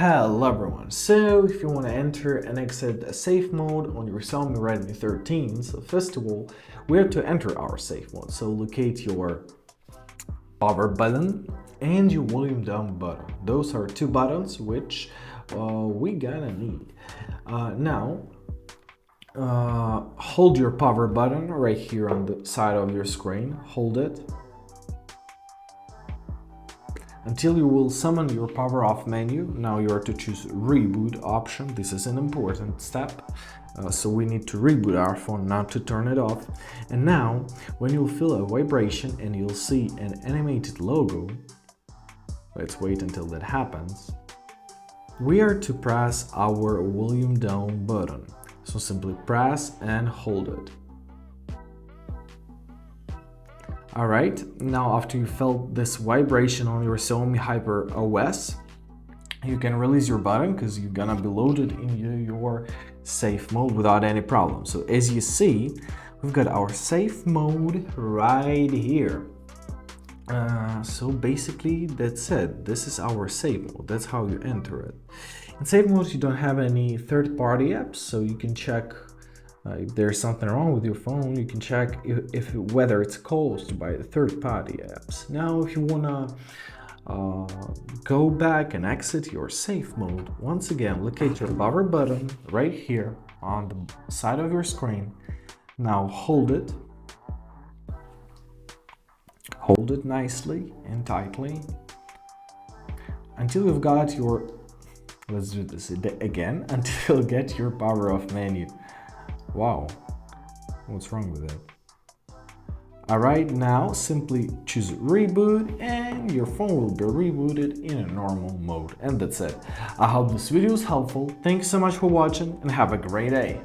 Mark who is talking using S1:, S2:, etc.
S1: Hello everyone, so if you want to enter and exit a safe mode on your Xiaomi Redmi 13, so first of all, we have to enter our safe mode. So locate your power button and your volume down button. Those are two buttons which we gonna need. Hold your power button right here on the side of your screen, hold it until you will summon your power off menu. Now you are to choose reboot option. This is an important step. So we need to reboot our phone now to turn it off. And now when you'll feel a vibration and you'll see an animated logo, let's wait until that happens. We are to press our volume down button. So simply press and hold it. Alright, now after you felt this vibration on your Xiaomi Hyper OS, you can release your button because you're gonna be loaded into your safe mode without any problem. So as you see, we've got our safe mode right here. So basically that's it. This is our safe mode. That's how you enter it. In safe mode, you don't have any third-party apps, so you can check if there's something wrong with your phone. You can check whether it's caused by the third-party apps. Now, if you wanna go back and exit your safe mode, once again, locate your power button right here on the side of your screen. Now hold it. Hold it nicely and tightly until you've got your, let's do this again, until you get your power off menu. Wow, what's wrong with it? Alright, now simply choose reboot and your phone will be rebooted in a normal mode. And that's it. I hope this video is helpful. Thanks so much for watching and have a great day.